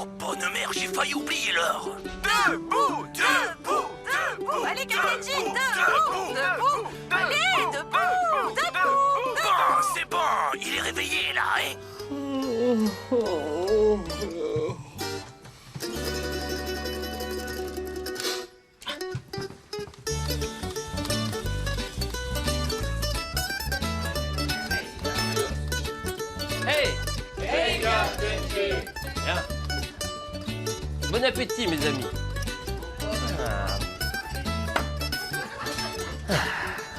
Oh, bonne mère, j'ai failli oublier l'heure. Debout, debout, debout. Allez, Captain J, debout, debout. Allez, debout, debout. Bon, c'est bon, il est réveillé là, hein. Hey! Hey, Captain J! Bien. Bon appétit, mes amis.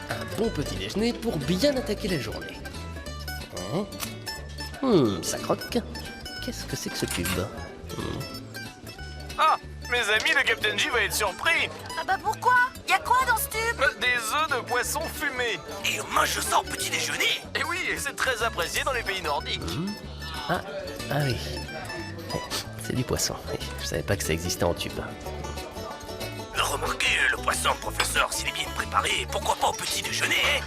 Un bon petit déjeuner pour bien attaquer la journée. Ça croque. Qu'est-ce que c'est que ce tube? Ah, mes amis, le Captain J va être surpris. Ah bah pourquoi? Y a quoi dans ce tube? Des œufs de poisson fumés. Et moi, je sors petit déjeuner. Et oui, c'est très apprécié dans les pays nordiques. Ah oui. C'est du poisson. Oui, je savais pas que ça existait en tube. Remarquez, le poisson, professeur, s'il est bien préparé, pourquoi pas au petit déjeuner, hein?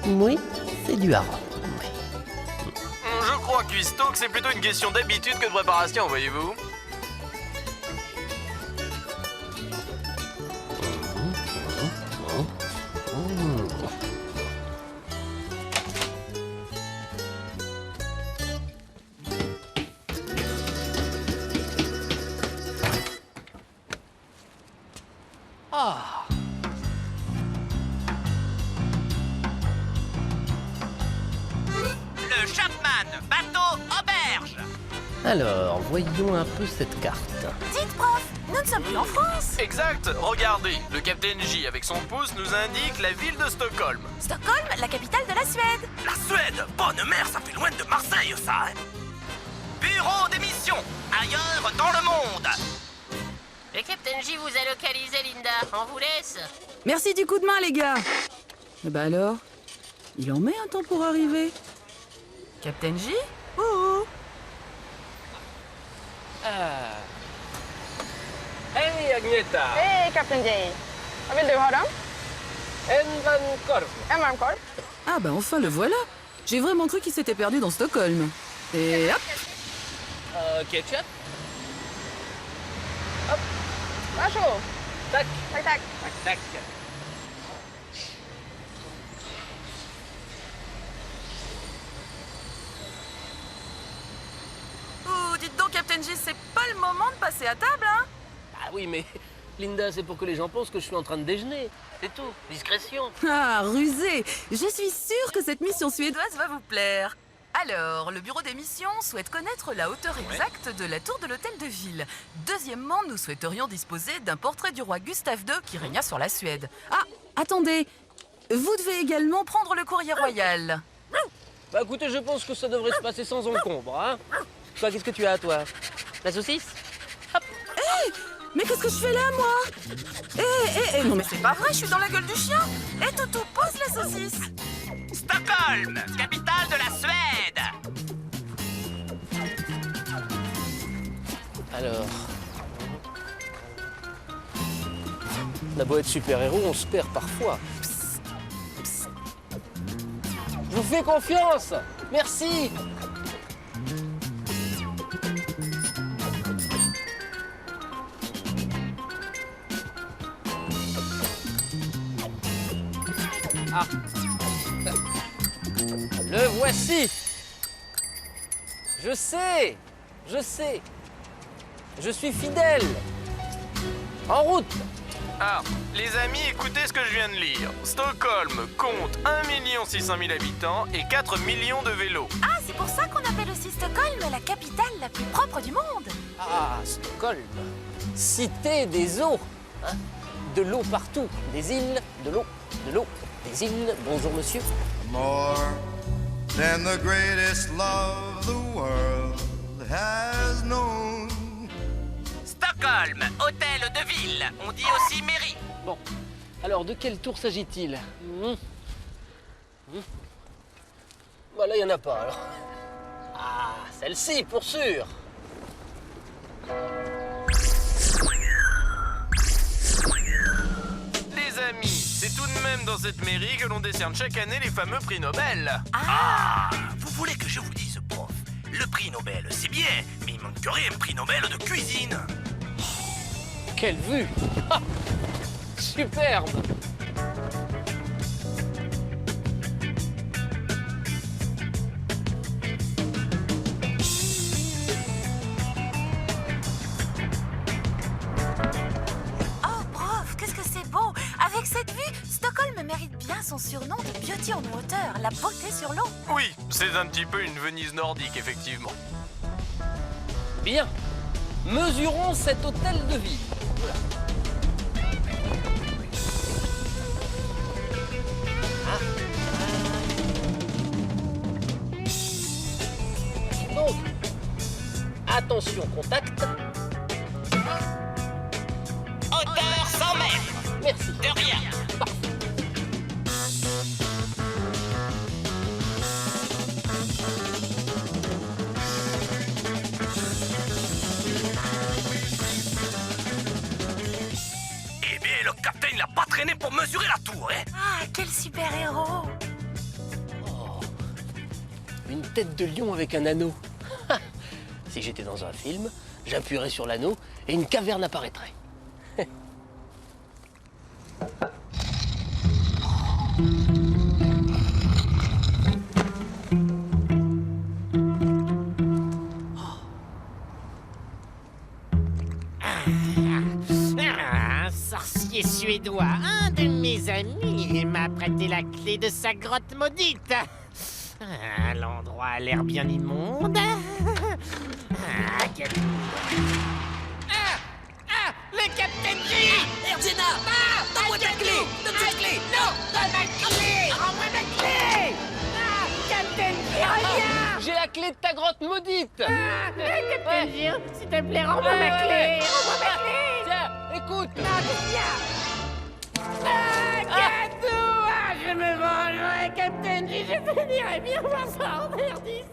Oui, c'est du hareng. Je crois, Cuisto, que c'est plutôt une question d'habitude que de préparation, voyez-vous. Le Chapman, bateau, auberge. Alors, voyons un peu cette carte. Dites, prof, nous ne sommes plus en France. Exact. Regardez, le Captain J, avec son pouce, nous indique la ville de Stockholm. Stockholm, la capitale de la Suède. La Suède, bonne mère, ça fait loin de Marseille, ça, hein. Bureau d'émission, ailleurs dans le monde. Le Captain J vous a localisé, Linda. On vous laisse. Merci du coup de main, les gars. Eh ben alors, il en met un temps pour arriver. Captain J? Oh. Hej, Agneta! Hej, Captain J. Vad vill du ha då? En varmkorv. En varmkorv? Ah bah enfin le voilà. J'ai vraiment cru qu'il s'était perdu dans Stockholm. Et hop. Ketchup? Varsågod. Tack. Tack, tack. Tack. Oh, dites donc, Captain J, c'est pas le moment de passer à table, hein? Ah oui, mais Linda, c'est pour que les gens pensent que je suis en train de déjeuner. C'est tout. Discrétion. Ah, rusé. Je suis sûre que cette mission suédoise Suédoise va vous plaire. Alors, le bureau d'émission souhaite connaître la hauteur exacte de la tour de l'hôtel de ville. Deuxièmement, nous souhaiterions disposer d'un portrait du roi Gustave II qui régna sur la Suède. Ah, attendez. Vous devez également Prendre le courrier royal. Bah écoutez, je pense que ça devrait se passer sans encombre, hein. Toi, qu'est-ce que tu as, toi? La saucisse? Mais qu'est-ce que je fais là, moi? Non mais C'est pas vrai, je suis dans la gueule du chien. Et Toutou, pose la saucisse. Stockholm, capitale de la Suède. Alors... On a beau être super-héros, on se perd parfois. Je vous fais confiance. Merci. Ah. Le voici. Je sais. Je suis fidèle. En route. Ah, les amis, écoutez ce que je viens de lire. Stockholm compte 1 600 000 habitants et 4 millions de vélos. Ah, c'est pour ça qu'on appelle aussi Stockholm la capitale la plus propre du monde. Ah, Stockholm. Cité des eaux. Hein, de l'eau partout. Des îles, de l'eau, des îles. Bonjour, monsieur. More than the greatest love the world has known. Stockholm, hôtel de ville, on dit aussi mairie. Bon, alors de quelle tour s'agit-il? Voilà, il n'y en a pas, alors. Ah, celle-ci, pour sûr. Les amis, c'est tout de même dans cette mairie que l'on décerne chaque année les fameux prix Nobel. Ah, vous voulez que je vous dise, prof? Le prix Nobel, c'est bien, mais il manquerait un prix Nobel de cuisine. Quelle vue! Ah, superbe! Oh, prof, qu'est-ce que c'est beau! Avec cette vue, Stockholm mérite bien son surnom de Beauty en hauteur, la beauté sur l'eau. Oui, c'est un petit peu une Venise nordique, effectivement. Bien. Mesurons cet hôtel de ville. Voilà. Donc, attention, contact. Hauteur 100 mètres. Merci. De rien. Eh bien, le capitaine l'a pas traîné pour mesurer la tour, hein? Ah, quel super-héros! Oh, une tête de lion avec un anneau. Si j'étais dans un film, j'appuierais sur l'anneau et une caverne apparaîtrait. Un sorcier suédois, un de mes amis, m'a prêté la clé de sa grotte maudite. L'endroit a l'air bien immonde. Le Capitaine J! Erdina! Donne-moi ta clé! Donne cette clé! Non! Donne ma clé! Rends-moi ma clé! Capitaine J, reviens! J'ai la clé de ta grotte maudite. Capitaine J, s'il te plaît, rends-moi ma clé! Rends-moi ma clé! Tiens, écoute. Non, viens! Cadeau! Je me vengerai, Capitaine J, je finirai bien m'en sortir d'ici!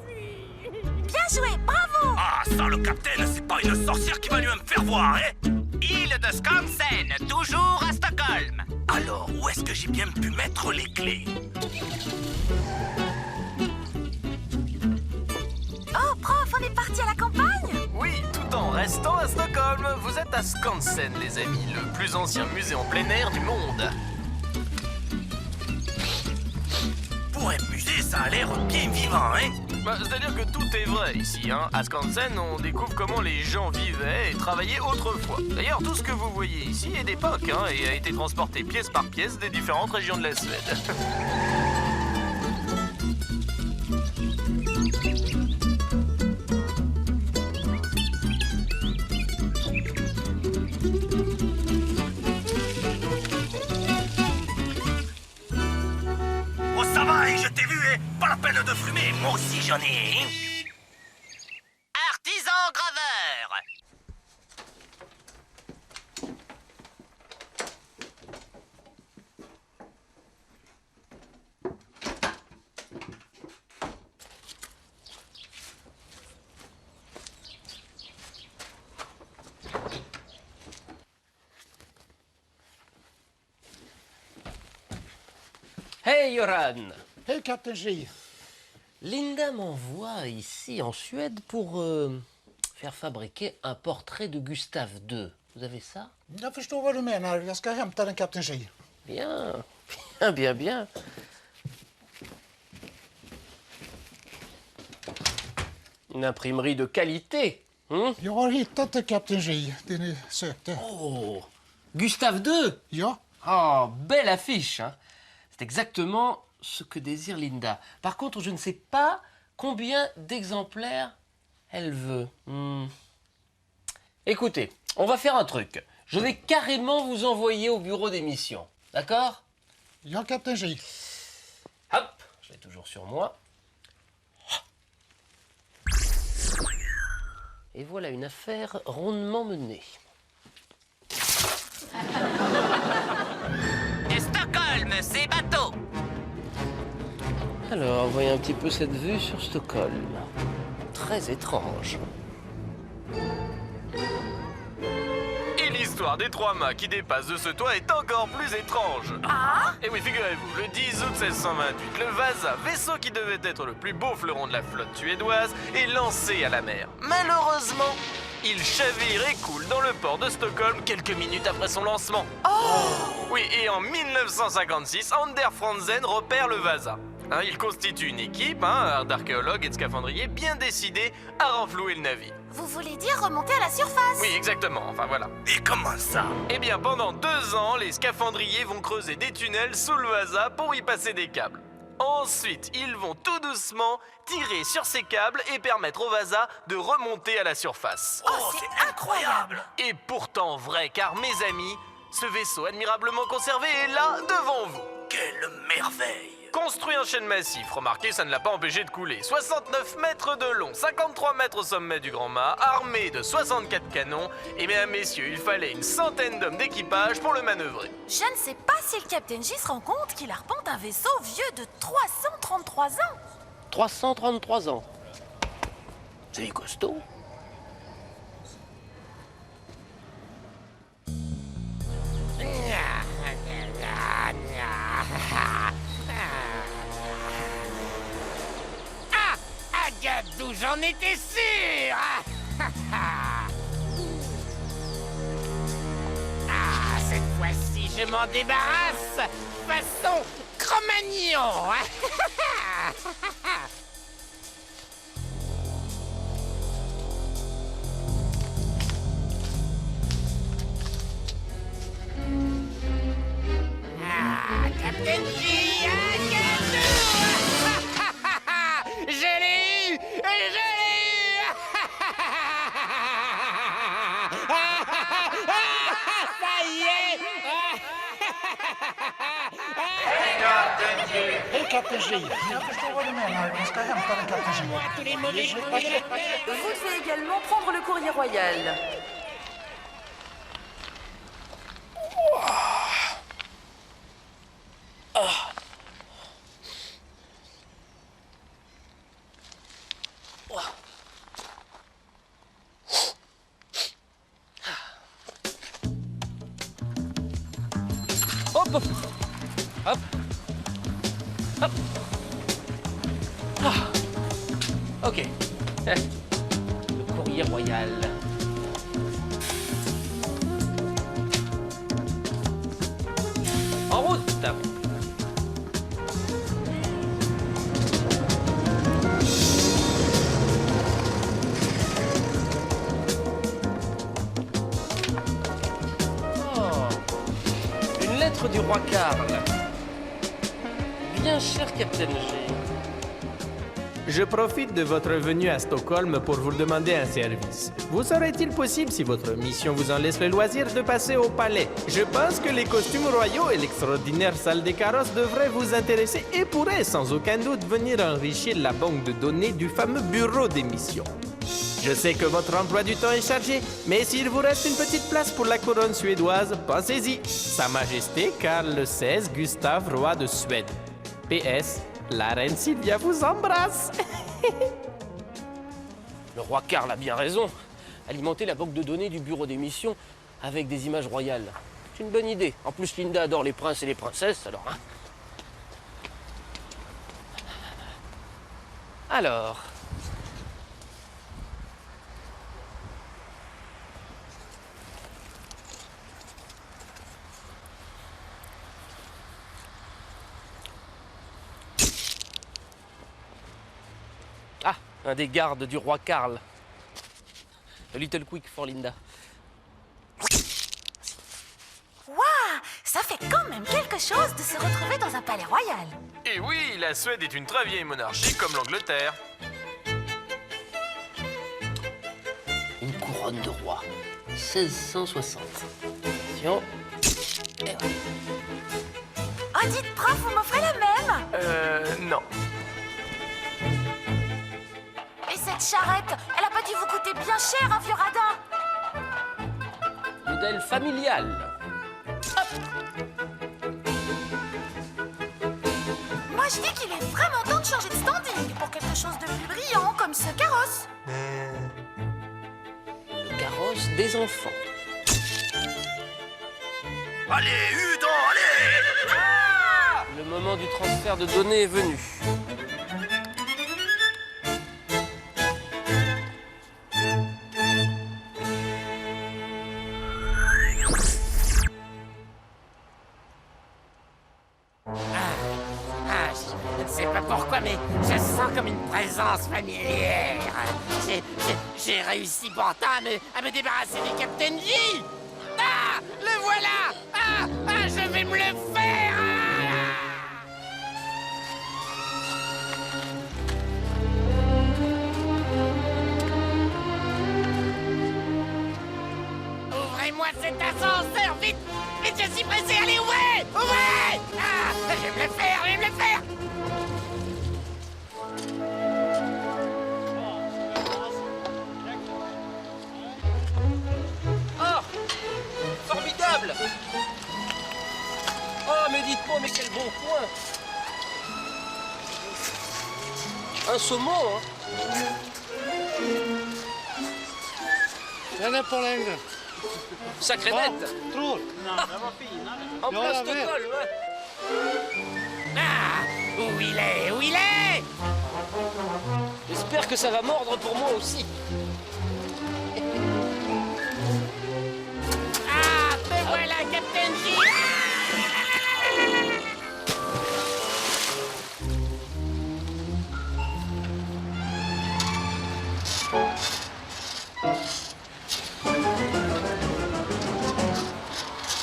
Bien joué, bravo! Ah, ça, le capitaine, c'est pas une sorcière qui va lui me faire voir, hein? Île de Skansen, toujours à Stockholm. Alors, où est-ce que j'ai bien pu mettre les clés? Oh, prof, on est parti à la campagne? Oui, tout en restant à Stockholm. Vous êtes à Skansen, les amis, le plus ancien musée en plein air du monde. Pour un musée, ça a l'air bien vivant, hein? C'est-à-dire que tout est vrai ici, hein. À Skansen, on découvre comment les gens vivaient et travaillaient autrefois. D'ailleurs, tout ce que vous voyez ici est d'époque, hein, et a été transporté pièce par pièce des différentes régions de la Suède. Oh, ça va, hein, je t'ai vu, hein? Pas la peine de fumer, moi aussi j'en ai, hein? Artisan graveur! Hey, Göran. Hej Kapten J. Linda m'envoie ici en Suède pour faire fabriquer un portrait de Gustave II. Vous avez ça? Jag förstår vad du menar. Jag ska hämta den, Kapten J. Bien, bien, bien, bien. Une imprimerie de qualité. Jag har hittat det, Kapten J, det ni sökte. Oh, Gustave II. Ja, Oh, belle affiche, hein. C'est exactement ce que désire Linda. Par contre, je ne sais pas combien d'exemplaires elle veut. Écoutez, on va faire un truc. Je vais carrément vous envoyer au bureau d'émission. D'accord? ja, Kapten J. Hop, je l'ai toujours sur moi. Et voilà une affaire rondement menée. Stockholm, c'est bateau! Alors, voyez un petit peu cette vue sur Stockholm. Très étrange. Élise l'histoire des 3 mâts qui dépassent de ce toit est encore plus étrange. Ah? Et oui, figurez-vous, le 10 août 1628, le Vasa, vaisseau qui devait être le plus beau fleuron de la flotte suédoise, est lancé à la mer. Malheureusement, il chavire et coule dans le port de Stockholm quelques minutes après son lancement. Oui, et en 1956, Anders Franzen repère le Vasa. Hein, il constitue une équipe d'archéologues et de scaphandriers bien décidés à renflouer le navire. Vous voulez dire remonter à la surface? Oui, exactement, enfin voilà. Et comment ça? Eh bien, pendant 2 ans, les scaphandriers vont creuser des tunnels sous le Vasa pour y passer des câbles. Ensuite, ils vont tout doucement tirer sur ces câbles et permettre au Vasa de remonter à la surface. Oh, c'est incroyable! Et pourtant vrai, car mes amis, ce vaisseau admirablement conservé est là, devant vous. Quelle merveille! Construit en chêne massif, remarquez, ça ne l'a pas empêché de couler. 69 mètres de long, 53 mètres au sommet du grand mât, armé de 64 canons. Et mesdames, messieurs, il fallait une centaine d'hommes d'équipage pour le manœuvrer. Je ne sais pas si le Captain J se rend compte qu'il arpente un vaisseau vieux de 333 ans. 333 ans. C'est costaud. Ah, Agadou, j'en étais sûr. Ah, cette fois-ci, je m'en débarrasse façon Cro-Magnon. Ah, Captain J, Agadou. Je l'ai eu. Ça y est. Hej Kapten J! Jag förstår vad du menar. Jag ska hämta den, Kapten J. Tous les mauvais Vous devez également prendre le courrier royal. Hop, hop, hop, hop. Ah. Ok. Le courrier royal. En route. Une lettre du roi Karl. Bien cher Captain G. Je profite de votre venue à Stockholm pour vous demander un service. Vous serait-il possible, si votre mission vous en laisse le loisir, de passer au palais? Je pense que les costumes royaux et l'extraordinaire salle des carrosses devraient vous intéresser et pourraient sans aucun doute venir enrichir la banque de données du fameux bureau d'émission. Je sais que votre emploi du temps est chargé, mais s'il vous reste une petite place pour la couronne suédoise, pensez-y. Sa Majesté Karl XVI Gustave, roi de Suède. PS, la reine Sylvia vous embrasse. Le roi Karl a bien raison. Alimenter la banque de données du bureau d'émission avec des images royales. C'est une bonne idée. En plus, Linda adore les princes et les princesses, alors... Hein. Alors... Ah, un des gardes du roi Karl. A little quick for Linda. Waouh, ça fait quand même quelque chose de se retrouver dans un palais royal. Et oui, la Suède est une très vieille monarchie comme l'Angleterre. Une couronne de roi. 1660. Attention. Et voilà. Oh, dites, prof, vous m'offrez la même? Non. Et cette charrette, elle a pas dû vous coûter bien cher, un vieux radin? Modèle familial. Moi, je dis qu'il est vraiment temps de changer de standing pour quelque chose de plus brillant, comme ce carrosse. Le carrosse des enfants. Allez, Udon, allez! Le moment du transfert de données est venu. Je ne sais pas pourquoi, mais je sens comme une présence familière. J'ai réussi pourtant à me débarrasser du Captain J. Ah, le voilà. Je vais me le faire. Ouvrez-moi cet ascenseur, vite. Vite, je suis pressé, allez, ouvrez. Ouvrez. Je vais me le faire, je vais me le faire. Ah! Formidable! Oh, mais dites-moi, mais quel bon coin! Un saumon, hein? Den är på längden. Sacré net! Tror. En Ja, plein jag vet. Stockholm, hein? Où il est? Où il est? J'espère que ça va mordre pour moi aussi. Te voilà, Captain J.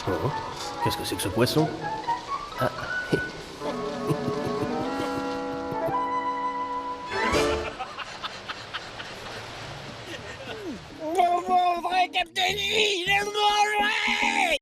Oh, qu'est-ce que c'est que ce poisson? Ah. Mon vrai Captain J, laisse-moi